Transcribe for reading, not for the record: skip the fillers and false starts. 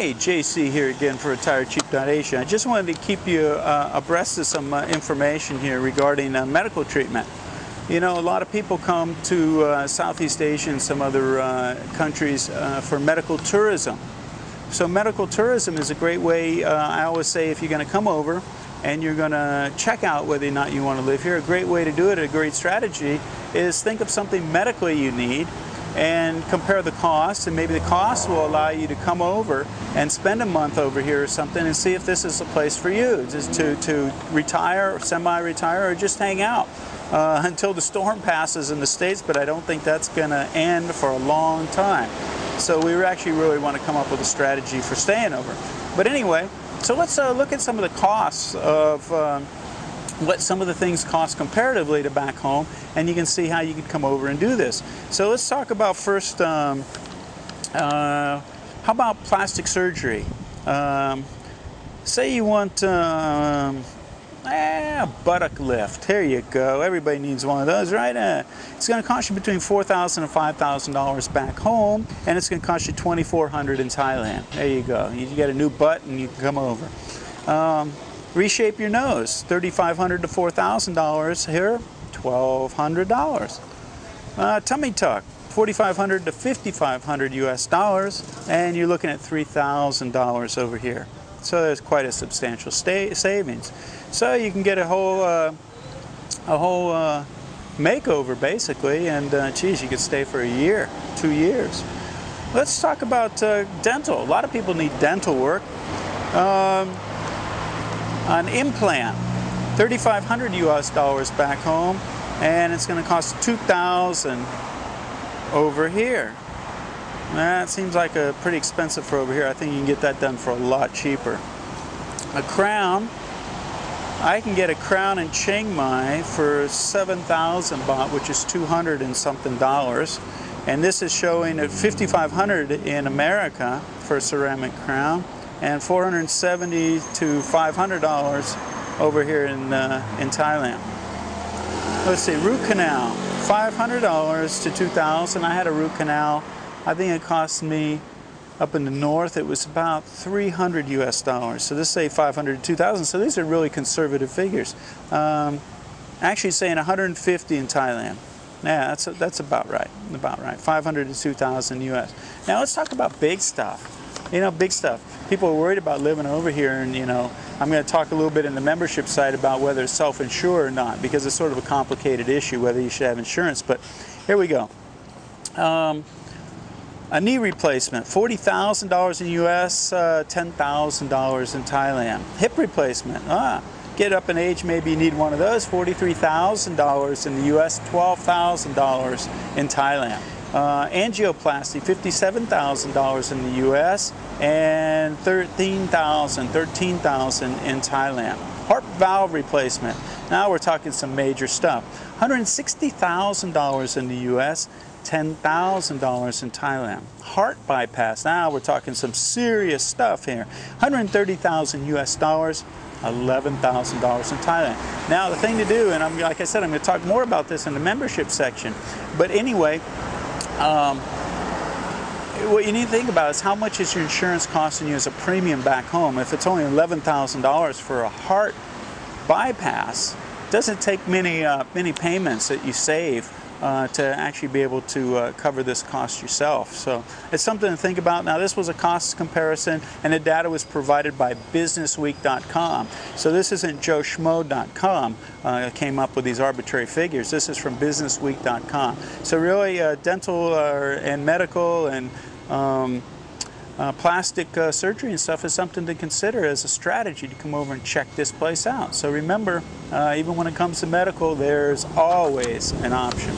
Hey, JC here again for retirecheap.asia. I just wanted to keep you abreast of some information here regarding medical treatment. You know, a lot of people come to Southeast Asia and some other countries for medical tourism. So medical tourism is a great way, I always say, if you're going to come over and you're going to check out whether or not you want to live here, a great way to do it, a great strategy, is think of something medically you need and compare the costs, and maybe the cost will allow you to come over and spend a month over here or something and see if this is a place for you, just to retire or semi-retire or just hang out until the storm passes in the States, but I don't think that's going to end for a long time. So we actually really want to come up with a strategy for staying over. But anyway, so let's look at some of the costs of what some of the things cost comparatively to back home, and you can see how you could come over and do this. So let's talk about first, how about plastic surgery? Say you want a buttock lift. Here you go. Everybody needs one of those, right? It's going to cost you between $4,000 and $5,000 back home, and it's going to cost you $2,400 in Thailand. There you go. You get a new butt and you can come over. Reshape your nose, $3,500 to $4,000 here, $1,200. Tummy tuck, $4,500 to $5,500 US dollars, and you're looking at $3,000 over here. So there's quite a substantial savings. So you can get a whole makeover basically, and geez, you could stay for a year, 2 years. Let's talk about dental. A lot of people need dental work. An implant, $3,500 US dollars back home, and it's going to cost $2,000 over here. That seems like a pretty expensive for over here. I think you can get that done for a lot cheaper. A crown, I can get a crown in Chiang Mai for 7,000 baht, which is 200 and something dollars. And this is showing at 5,500 in America for a ceramic crown, and $470 to $500 over here in Thailand. Let's see, root canal, $500 to $2,000. I had a root canal. I think it cost me, up in the north, it was about 300 US dollars. So this say 500 to 2,000. So these are really conservative figures. Actually saying 150 in Thailand. Yeah, that's about right. About right. 500 to 2,000 US. Now let's talk about big stuff. You know, big stuff. People are worried about living over here, and you know, I'm going to talk a little bit in the membership side about whether it's self-insure or not, because it's sort of a complicated issue whether you should have insurance. But here we go. A knee replacement, $40,000 in US, $10,000 in Thailand. Hip replacement, get up in age, maybe you need one of those, $43,000 in the US, $12,000 in Thailand. Angioplasty, $57,000 in the US, and $13,000 in Thailand. Heart valve replacement, now we're talking some major stuff. $160,000 in the US, $10,000 in Thailand. Heart bypass, now we're talking some serious stuff here. $130,000 US dollars, $11,000 in Thailand. Now the thing to do, and like I said, I'm going to talk more about this in the membership section, but anyway, what you need to think about is how much is your insurance costing you as a premium back home. If it's only $11,000 for a heart bypass, it doesn't take many payments that you save to actually be able to cover this cost yourself. So it's something to think about. Now this was a cost comparison, and the data was provided by businessweek.com. So this isn't joeschmo.com came up with these arbitrary figures. This is from businessweek.com. So really dental and medical and plastic surgery and stuff is something to consider as a strategy to come over and check this place out. So remember, even when it comes to medical, there's always an option.